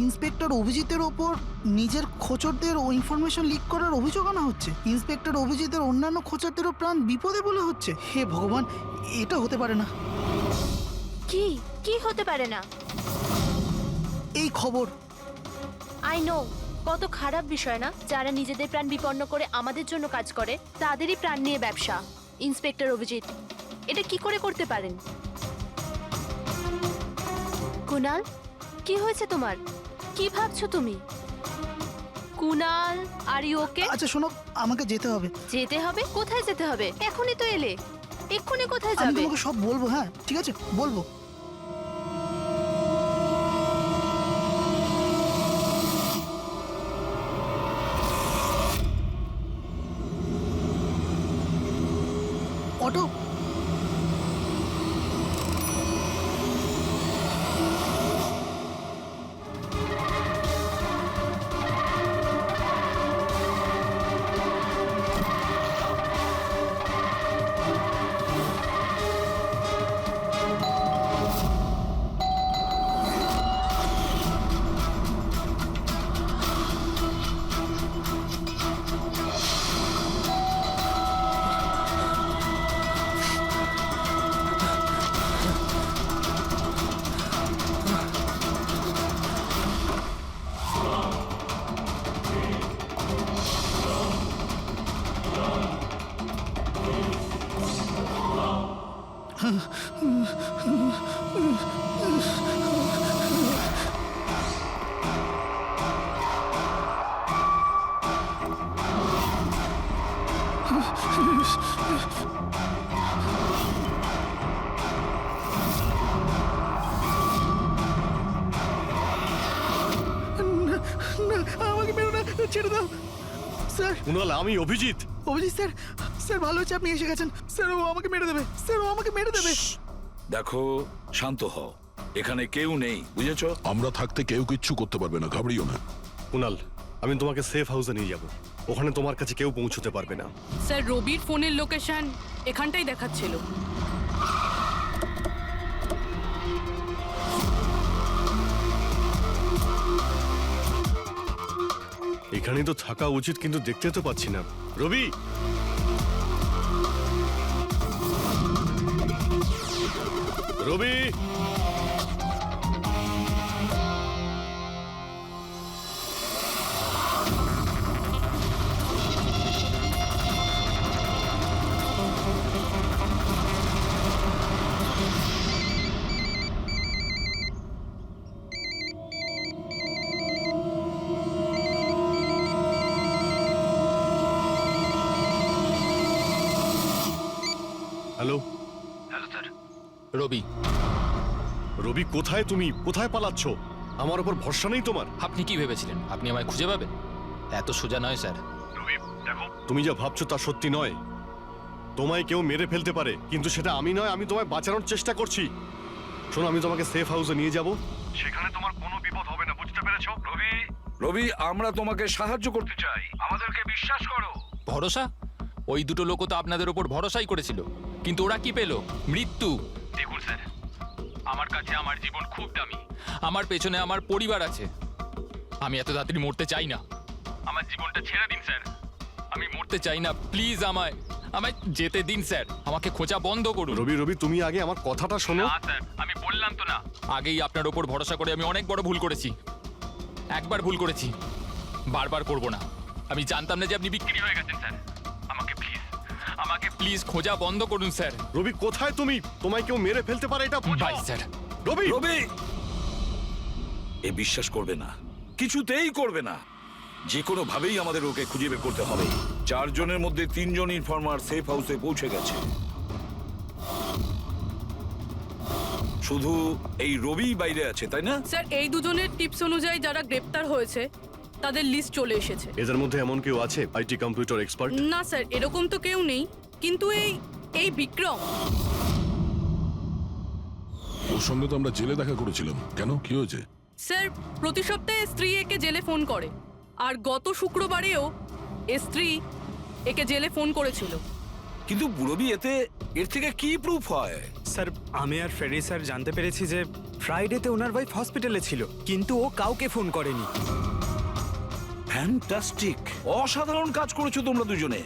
B: ইন্সপেক্টর অভিজিতের ওপর নিজের খোঁচরদের ও ইনফরমেশন লিক করার অভিযোগ আনা হচ্ছে। ইন্সপেক্টর অভিজিতের অন্যান্য খোঁচরদেরও প্রাণ বিপদে বলে হচ্ছে। হে ভগবান, এটা হতে পারে না।
C: কি কি হতে পারে না?
B: এই খবর
C: আই নো, কত খারাপ বিষয় না? যারা নিজেদের প্রাণ বিপন্ন করে আমাদের জন্য কাজ করে তাদেরই প্রাণ নিয়ে ব্যবসা। ইন্সপেক্টর অভিজিৎ এটা কি করে করতে পারেন? কুনাল, কি হয়েছে তোমার? কি ভাবছো তুমি? Kunal, are you okay?
B: আচ্ছা শোনো, আমাকে যেতে হবে।
C: যেতে হবে? কোথায় যেতে হবে? এখনই তো এলে, এক্ষুনি কোথায়
B: আমি
C: যাবে?
B: তোমাকে সব বলবো। হ্যাঁ ঠিক আছে, বলবো। অটো, না, আমাকে মেরো না, ছেড়ে দাও স্যার।
A: কুনাল, আমি অভিজিৎ।
B: অভিজিৎ স্যার, স্যার ভালো হচ্ছে আপনি এসে গেছেন। স্যার ও আমাকে মেরে দেবে, স্যার ও আমাকে মেরে দেবে।
H: দেখো, শান্ত হও, এখানে কেউ নেই, বুঝেছো?
E: আমরা থাকতে কেউ কিচ্ছু করতে পারবে না, ঘাবড়িও না।
A: কুনাল, আমি তোমাকে সেফ হাউসে নিয়ে যাব। ওখানে তোমার কাছে কেউ পৌঁছতে পারবে না।
I: স্যার, রবির ফোনের লোকেশন এখানটাই দেখাচ্ছিল।
A: এখানেই তো থাকা উচিত, কিন্তু দেখতে তো পাচ্ছি না। রবি, রবি, হ্যালো।
G: রবি,
A: রবি কোথায়? তুমি কোথায় পালাচ্ছ? আমার উপর ভরসা নেই তোমার?
G: আপনি কি ভেবেছিলেন আপনি আমায় খুঁজে পাবেন? এত সোজা নয় স্যার।
A: তুমি যা ভাবছো তা সত্যি নয়। তোমায় কেউ মেরে ফেলতে পারে, কিন্তু সেটা আমি নয়। আমি তোমায় বাঁচানোর চেষ্টা করছি। শোনো, আমি তোমাকে সেফ হাউসে নিয়ে যাব। সেখানে তোমার কোনো বিপদ হবে না, বুঝতে পেরেছো?
H: রবি, রবি, আমরা তোমাকে সাহায্য করতে চাই, আমাদেরকে বিশ্বাস করো।
G: ভরসা? ওই দুটো লোকও তো আপনাদের ওপর ভরসাই করেছিল, কিন্তু ওরা কি পেল? মৃত্যু। দেখুন স্যার, আমার কাছে আমার জীবন খুব দামি। আমার পেছনে আমার পরিবার আছে। আমি এত তাড়াতাড়ি মরতে চাই না। আমার জীবনটা ছেড়ে দিন স্যার, আমি মরতে চাই না। প্লিজ আমায় আমায় যেতে দিন স্যার। আমাকে খোঁজা বন্ধ করুন।
A: রবি, রবি, তুমি আগে আমার কথাটা শোনো।
G: না স্যার, আমি বললাম তো না, আগেই আপনার ওপর ভরসা করে আমি অনেক বড় ভুল করেছি। একবার ভুল করেছি, বারবার করব না। আমি জানতাম না যে আপনি বিক্রি হয়ে গেছেন স্যার। আমাকে প্লিজ খোঁজা বন্ধ করুন স্যার।
A: রবি, কোথায় তুমি? তোমায় কেউ মেরে ফেলতে পারে, এটা বুঝো।
G: By sir.
A: রবি,
H: রবি, এ বিশ্বাস করবে না, কিছুতেই করবে না। যে কোনো ভাবেই আমাদের ওকে খুঁজে বের করতে হবে। 4 জনের মধ্যে 3 জন ইনফর্মার সেফ হাউসে পৌঁছে গেছে। শুধু এই রবি বাইরে আছে, তাই না?
I: স্যার, এই দুজনের টিপস অনুযায়ী যারা গ্রেপ্তার হয়েছে তাদের লিস্ট চলে এসেছে।
A: এদের মধ্যে এমন কেউ আছে আইটি কম্পিউটার এক্সপার্ট?
I: না স্যার, এরকম তো কেউ নেই, কিন্তু এই বিক্রম।
E: ওর সঙ্গে তো আমরা জেলে দেখা করেছিলাম, কেন কি হয়েছে?
I: স্যার, প্রতি সপ্তাহে স্ত্রী একে জেলে ফোন করে, আর গত শুক্রবারেও স্ত্রী একে জেলে ফোন করেছিল।
H: কিন্তু রবি এর থেকে কি প্রুফ হয়?
J: স্যার, আমি আর ফেরি স্যার জানতে পেরেছি যে ফ্রাইডেতে ওনার ওয়াইফ হসপিটালে ছিল, কিন্তু ও কাউকে ফোন করেনি।
H: ফ্যান্টাস্টিক, অসাধারণ কাজ করেছো তোমরা দুজনে।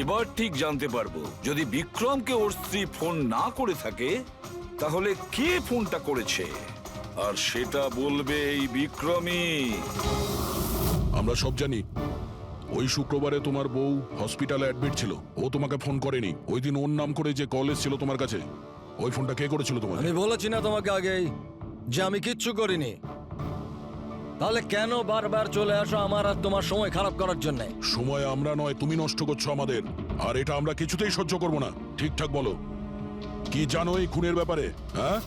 H: এবার ঠিক জানতে পারবো যদি বিক্রমকে ওর স্ত্রী ফোন না করে থাকে তাহলে কে ফোনটা করেছে, আর সেটা বলবে এই বিক্রমই।
E: আমরা সব জানি ওই শুক্রবারে তোমার বউ হসপিটালে অ্যাডমিট ছিল, ও তোমাকে ফোন করেনি। ওই দিন ওর নাম করে যে কল এসেছিল তোমার কাছে, ওই ফোনটা কে করেছিল তোমাকে?
F: আমি বলেছি না তোমাকে আগেই যে আমি কিচ্ছু করিনি? তাহলে কেন বারবার চলে আসো আমার আর তোমার সময় খারাপ করার জন্য?
E: সময় আমরা নয়, তুমি নষ্ট করছো আমাদের, আর এটা আমরা কিছুতেই সহ্য করব না। ঠিকঠাক বলো, কি জানো এই খুনের ব্যাপারে? হ্যাঁ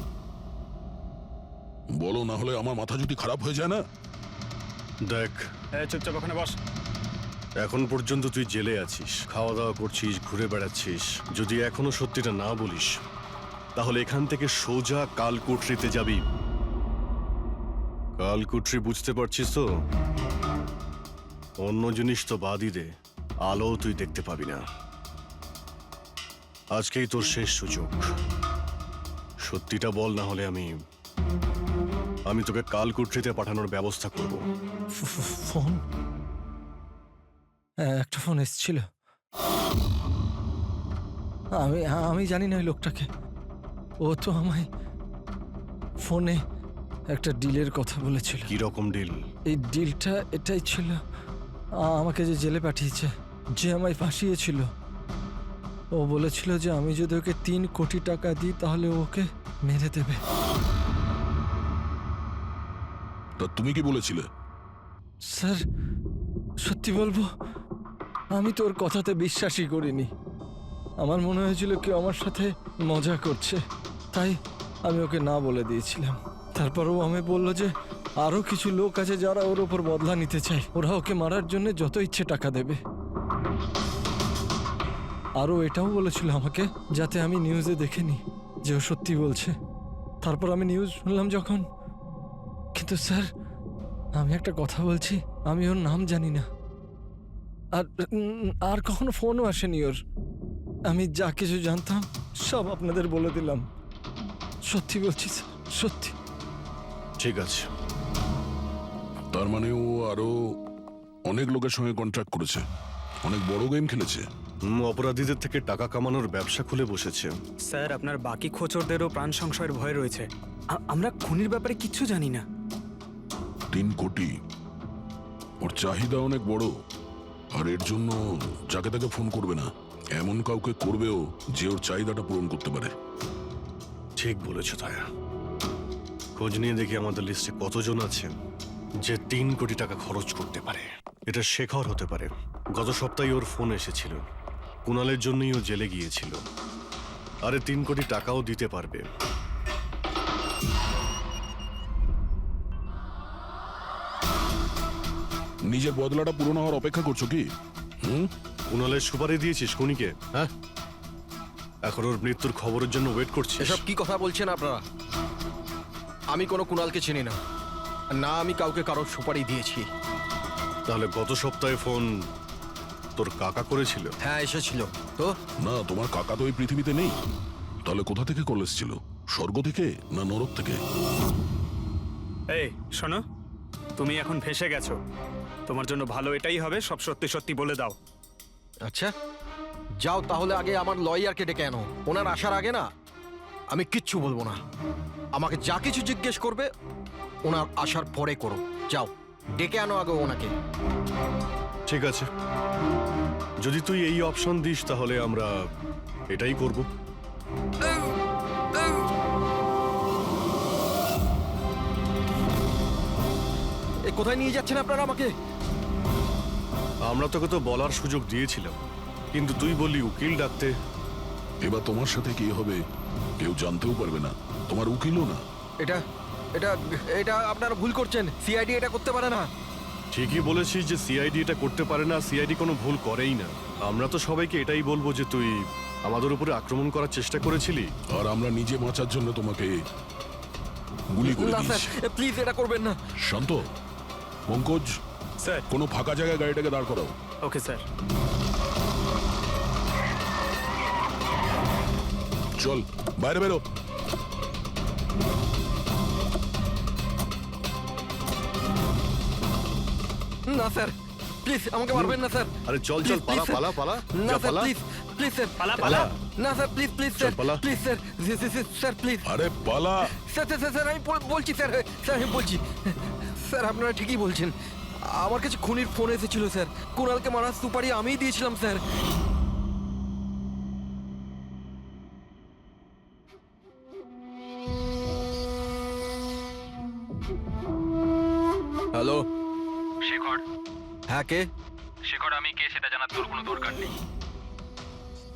E: বলো, না হলে আমার মাথা যদি খারাপ হয়ে যায় না।
A: দেখ,
J: চুপচাপ ওখানে বস।
A: এখন পর্যন্ত তুই জেলে আছিস, খাওয়া দাওয়া করছিস, ঘুরে বেড়াচ্ছিস। যদি এখনো সত্যিটা না বলিস তাহলে এখান থেকে সোজা কালকুটরিতে যাবি। কালকুটরি বুঝতে পারছিস তো? অন্য জিনিস তো বাদই দে, আলো তুই দেখতে পাবি না। আজকেই তোর শেষ সুযোগ। সত্যিটা বল, না হলে আমি তোকে কালকুটরিতে পাঠানোর ব্যবস্থা করব।
F: ফোন, একটা ফোন এসেছিল। আমি জানি না ওই লোকটাকে। ও তো আমায় ফোনে একটা ডিলের কথা বলেছিল।
A: কি রকম ডিল?
F: এই ডিলটা এটাই ছিল, আমাকে যে জেলে পাঠিয়েছে, যে আমায় ফাঁসিয়েছিল, ও বলেছিল যে আমি যদি ওকে 3 কোটি টাকা দিই তাহলে ওকে মেরে দেবে।
E: তা তুমি কি বলেছিলে?
F: স্যার, সত্যি বলবো, আমি তোর কথাতে বিশ্বাসই করিনি। আমার মনে হয়েছিল কেউ আমার সাথে মজা করছে, তাই আমি ওকে না বলে দিয়েছিলাম। তারপরও আমি বললো যে আরো কিছু লোক আছে যারা ওর ওপর বদলা নিতে চায়, ওরা ওকে মারার জন্য যত ইচ্ছে টাকা দেবে। আরও এটাও বলেছিল আমাকে যাতে আমি নিউজে দেখেনি যে ও সত্যি বলছে। তারপর আমি নিউজ শুনলাম যখন। কিন্তু স্যার, আমি একটা কথা বলছি, আমি ওর নাম জানি না, আর কখনো ফোনও আসেনি ওর। আমি যা কিছু জানতাম সব আপনাদের বলে দিলাম। সত্যি বলছি স্যার, সত্যি।
A: ঠিক আছে।
E: তার মানে ও আরো অনেক লোকের সঙ্গে কন্ট্রাক্ট করেছে, অনেক বড় গেম খেলেছে।
A: অপরাধীদের থেকে টাকা কামানোর ব্যবসা খুলে বসেছে।
J: স্যার, আপনার বাকি খোঁচরদেরও প্রাণ সংশয়ের ভয় রয়েছে। আমরা খুনির ব্যাপারে কিচ্ছু জানি না।
E: 3 কোটি, ওর চাহিদা অনেক বড়, আর এর জন্য যাকে তাকে ফোন করবে না, এমন কাউকে করবেও যে ওর চাহিদাটা পূরণ করতে পারে।
A: ঠিক বলেছ তায়া। খোঁজ নিয়ে দেখি আমাদের লিস্টে কতজন আছে যে 3 কোটি টাকা খরচ করতে পারে। এটা শেখর হতে পারে। গত সপ্তাহে ওর ফোন এসেছিল, কুণালের জন্যই ও জেলে গিয়েছিল। আরে 3 কোটি টাকাও দিতে পারবে।
E: নিজের বদলাটা পূরণ হওয়ার অপেক্ষা করছো কি?
A: কুণালের সুপারি দিয়েছিস খুনিকে? হ্যাঁ, এখন ওর মৃত্যুর খবরের জন্য ওয়েট করছিস?
F: এসব কি কথা বলছেন আপনারা? আমি কোনো কুণালকে চিনি না, না আমি কাউকে কারোর সুপারি দিয়েছি।
A: তাহলে গত সপ্তাহে ফোন তোর কাকা করেছিল?
F: হ্যাঁ, এসেছিল তো।
E: না, তোমার কাকা তো এই পৃথিবীতে নেই। তাহলে কোথা থেকে কল এসেছিল? স্বর্গ থেকে না নরক থেকে?
J: এই শোনো, তুমি এখন ফেঁসে গেছো। তোমার জন্য ভালো এটাই হবে সব সত্যি সত্যি বলে দাও।
F: আচ্ছা যাও, তাহলে আগে আমার লয়ারকে ডেকে আনো। ওনার আসার আগে না আমি কিচ্ছু বলবো না। আমাকে যা কিছু জিজ্ঞেস করবে ওনার আসার পরে করো। যাও, ডেকে আনো আগে ওনাকে।
A: ঠিক আছে, যদি তুই এই অপশন দিস তাহলে আমরা এটাই করব।
F: কোথায় নিয়ে যাচ্ছেন আপনারা আমাকে?
A: আমরা তোকে তো বলার সুযোগ দিয়েছিলাম, কিন্তু তুই বললি উকিল ডাকতে।
E: এবার তোমার সাথে কি হবে কেউ জানতেও পারবে না, তোমার উকিলও না।
F: এটা এটা এটা আপনারা ভুল করছেন। সিআইডি এটা করতে পারে না।
A: ঠিকই বলেছিস যে সিআইডি এটা করতে পারে না, সিআইডি কোনো ভুল করেই না। আমরা তো সবাইকে এটাই বলবো যে তুই আমাদের উপরে আক্রমণ করার চেষ্টা করেছিলি।
E: আর আমরা নিজে বাঁচার জন্য তোমাকে গুলি করে
F: না স্যার,
E: দিয়েছি।
F: প্লিজ এটা করবেন না।
E: শান্ত, পঙ্কজ,
J: স্যার।
E: কোনো ফাঁকা জায়গায় গাড়িটাকে দাঁড় করাও।
J: Okay sir.
E: চল বাইরে বেরো।
F: না স্যার, প্লিজ আমাকে মারবেন না স্যার।
A: আরে চল চল,
F: Please,
A: পালা
F: please,
A: পালা পালা,
F: না
A: যা
F: স্যার,
A: পালা।
F: প্লিজ প্লিজ স্যার,
J: পালা,
A: পালা।
F: না স্যার, প্লিজ প্লিজ
A: চল,
F: স্যার,
A: পালা।
F: প্লিজ স্যার, স্যার প্লিজ
E: আরে পালা।
F: স্যার স্যার স্যার, স্যার আমি বলছি স্যার, স্যার আমি বলছি স্যার, আপনারা ঠিকই বলছেন। আমার কাছে খুনির ফোন এসেছিল স্যার। কুণালকে মারার সুপারি আমিই দিয়েছিলাম স্যার। হ্যালো
G: শেখর,
F: হ্যাঁ কে?
G: শেখর আমি কে সেটা জানার তোর কোনো দরকার নেই।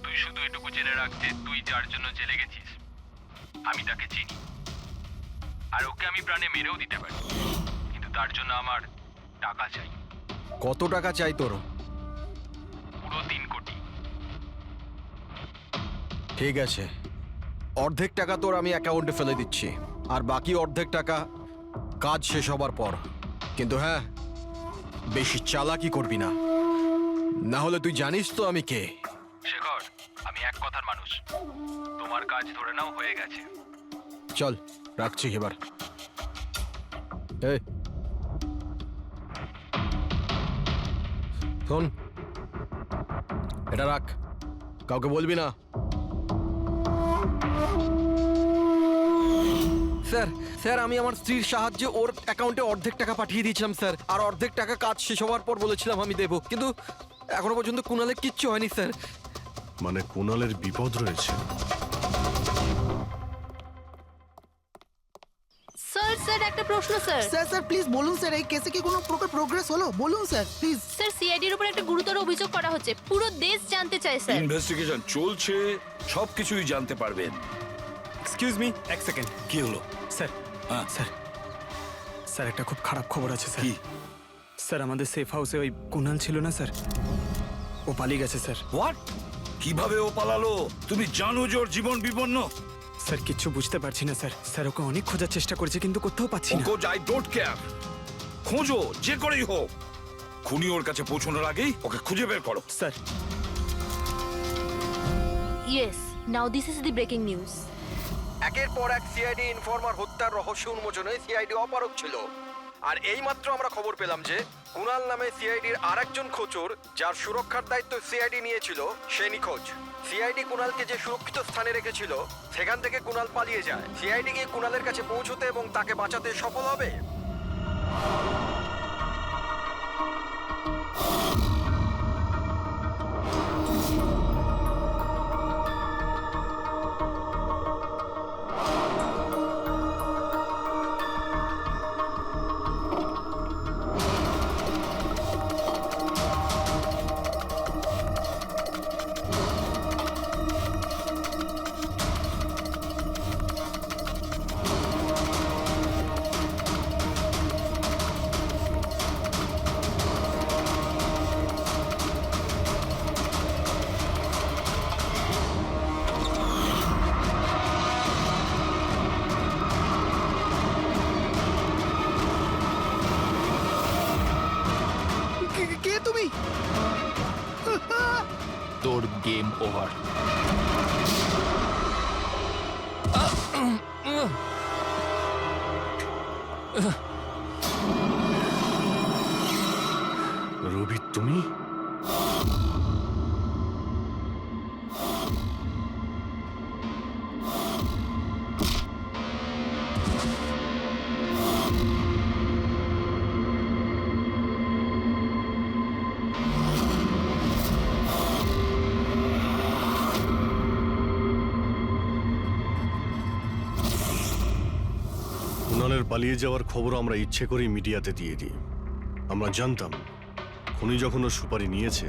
G: তুই শুধু এটুকু জেনে রাখ যে তুই যার জন্য জেলে গেছিস আমি তাকে চিনি, আর ওকে আমি প্রাণে মেরেও দিতে পারি, কিন্তু তার জন্য আমার টাকা চাই।
F: কত টাকা চাই তোর?
G: পুরো 3 কোটি।
F: ঠিক আছে, অর্ধেক টাকা তোর আমি অ্যাকাউন্টে ফেলে দিচ্ছি, আর বাকি অর্ধেক টাকা কাজ শেষ হবার পর। কিন্তু হ্যাঁ, বেশি চালাকি করবি না, না হলে তুই জানিস তো আমি কে।
G: শেখর, আমি এক কথার মানুষ, তোমার কাজ ধরে নাও হয়ে গেছে।
F: চল রাখছি এবার। এই শোন, এটা রাখ, কাউকে বলবি না। স্যার, স্যার আমি আমার স্ত্রীর সাহায্যে ওর অ্যাকাউন্টে অর্ধেক টাকা পাঠিয়ে দিয়েছিলাম স্যার, আর অর্ধেক টাকা কাজ শেষ হওয়ার পর বলেছিলাম আমি দেবো, কিন্তু এখনো পর্যন্ত কুণালের কিচ্ছু হয়নি স্যার।
A: মানে কুণালের বিপদ রয়েছে।
C: স্যার স্যার একটা প্রশ্ন স্যার।
B: স্যার স্যার প্লিজ বলুন স্যার, এই কেসে কি কোনো প্রকার প্রোগ্রেস হলো? বলুন স্যার প্লিজ।
C: স্যার সিআইডির উপর একটা গুরুতর অভিযোগ করা হচ্ছে, পুরো দেশ জানতে চায় স্যার।
H: ইনভেস্টিগেশন চলছে, সবকিছুই জানতে পারবেন।
J: এক্সকিউজ মি, এক সেকেন্ড।
H: কি হলো?
J: স্যার,
H: হ্যাঁ।
J: স্যার, স্যার একটা খুব খারাপ খবর আছে স্যার।
H: কি?
J: স্যার আমাদের সেফ হাউসে ওই কুণাল ছিল না স্যার, ও পালিয়ে গেছে স্যার।
H: হোয়াট? কিভাবে ও পালালো? তুমি জানো যে ওর জীবন বিপন্ন।
J: স্যার কিচ্ছু বুঝতে পারছি না স্যার। স্যার ওকে অনেক খোঁজার চেষ্টা করেছে কিন্তু কোথাও পাচ্ছি না।
H: Pankaj, I don't care. খোঁজো, যে করেই হোক। খুনি ওর কাছে পৌঁছানোর আগেই ওকে খুঁজে বের করো।
J: Sir,
C: yes, now this is the breaking news.
F: একের পর এক সিআইডি ইনফরমার হত্যার রহস্য উন্মোচনে সিআইডি অপারগ ছিল, আর এইমাত্র আমরা খবর পেলাম যে কুণাল নামে সিআইডির আরেকজন খোঁচর, যার সুরক্ষার দায়িত্ব সিআইডি নিয়েছিল, সে নিখোঁজ। সিআইডি কুণালকে যে সুরক্ষিত স্থানে রেখেছিল সেখান থেকে কুণাল পালিয়ে যায়। সিআইডি গিয়ে কুণালের কাছে পৌঁছতে এবং তাকে বাঁচাতে সফল হবে।
B: কে তুমি?
G: তোর গেম ওভার।
A: রবি তুমি? কুণালের পালিয়ে যাওয়ার খবর আমরা ইচ্ছে করেই মিডিয়াতে দিয়ে দিই। আমরা জানতাম খুনি যখন ওর সুপারি নিয়েছে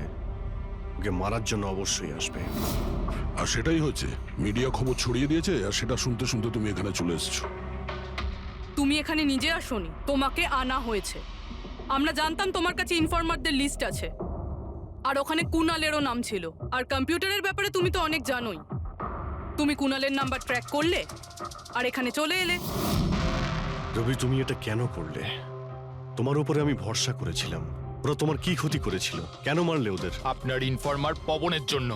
A: ওকে মারার জন্য অবশ্যই আসবে।
E: আর সেটাই হচ্ছে, মিডিয়া খবর ছড়িয়ে দিয়েছে আর সেটা শুনতে শুনতে তুমি এখানে চলে এসেছো।
I: তুমি এখানে নিজে আসোনি, তোমাকে আনা হয়েছে। আমরা জানতাম তোমার কাছে ইনফরমারদের লিস্ট আছে, আর ওখানে কুনালেরও নাম ছিল। আর কম্পিউটারের ব্যাপারে তুমি তো অনেক জানোই। তুমি কুনালের নাম্বার ট্র্যাক করলে আর এখানে চলে এলে।
A: রবি, তুমি এটা কেন করলে? তোমার উপরে আমি ভরসা করেছিলাম। ওরা তোমার কি ক্ষতি করেছিল? কেন মারলে ওদের?
G: আপনার ইনফরমার পবনের জন্য।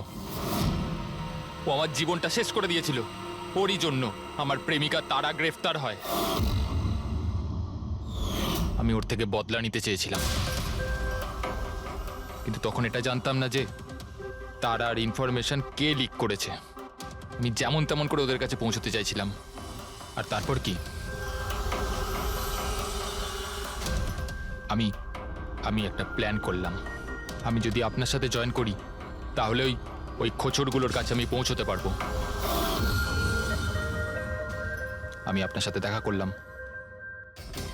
G: ও আমার জীবনটা শেষ করে দিয়েছিল। ওরই জন্য আমার প্রেমিকা তারা গ্রেফতার হয়। আমি ওর থেকে বদলা নিতে চেয়েছিলাম, কিন্তু তখন এটা জানতাম না যে তারার ইনফরমেশন কে লিক করেছে। আমি যেমন তেমন করে ওদের কাছে পৌঁছতে চাইছিলাম। আর তারপর কি, আমি একটা প্ল্যান করলাম। আমি যদি আপনার সাথে জয়েন করি তাহলে ওই খোঁচড়গুলোর কাছে আমি পৌঁছতে পারবো। আমি আপনার সাথে দেখা করলাম,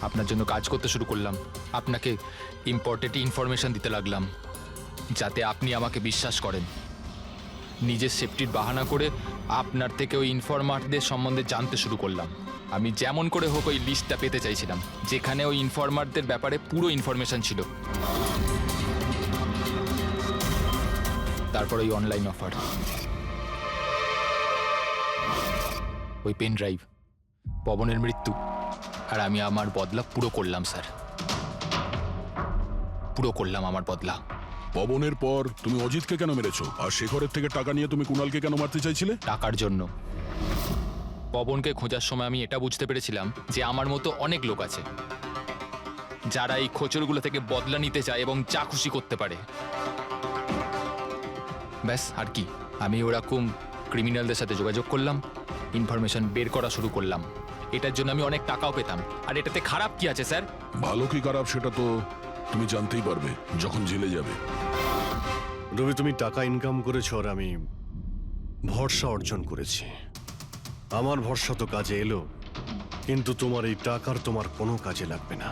G: আপনার জন্য কাজ করতে শুরু করলাম, আপনাকে ইম্পর্টেন্ট ইনফরমেশন দিতে লাগলাম যাতে আপনি আমাকে বিশ্বাস করেন। নিজের সেফটির বাহানা করে আপনার থেকে ওই ইনফরমারদের সম্বন্ধে জানতে শুরু করলাম। আমি যেমন করে হোক ওই লিস্টটা পেতে চাইছিলাম যেখানে ওই ইনফরমারদের ব্যাপারে পুরো ইনফরমেশন ছিল। তারপর ওই অনলাইন অফার, ওই পেন ড্রাইভ, পবনের মৃত্যু, আর আমি আমার বদলা পুরো করলাম স্যার। পুরো করলাম আমার বদলা।
E: পবনের পর তুমি অজিতকে কেন মেরেছো? আর শেখরের থেকে টাকা নিয়ে তুমি কুণালকে কেন মারতে চাইছিলে?
G: টাকার জন্য। পবনকে খোঁজার সময় আমি এটা বুঝতে পেরেছিলাম যে আমার মতো অনেক লোক আছে যারা এই খোঁচরগুলো থেকে বদলা নিতে চায় এবং যা খুশি করতে পারে। ব্যাস, আর কি। আমি ওরকম ক্রিমিনালদের সাথে যোগাযোগ করলাম, ইনফরমেশন বের করা শুরু করলাম। এটার জন্য আমি অনেক টাকাও পেতাম। আর এটাতে খারাপ কি আছে স্যার?
E: ভালো কি খারাপ সেটা তো তুমি জানতেই পারবে যখন জেলে যাবে।
A: রবি, তুমি টাকা ইনকাম করেছো আর আমি ভরসা অর্জন করেছি। আমার ভরসা তো কাজে এলো, কিন্তু তোমার এই টাকার তোমার কোনো কাজে লাগবে না।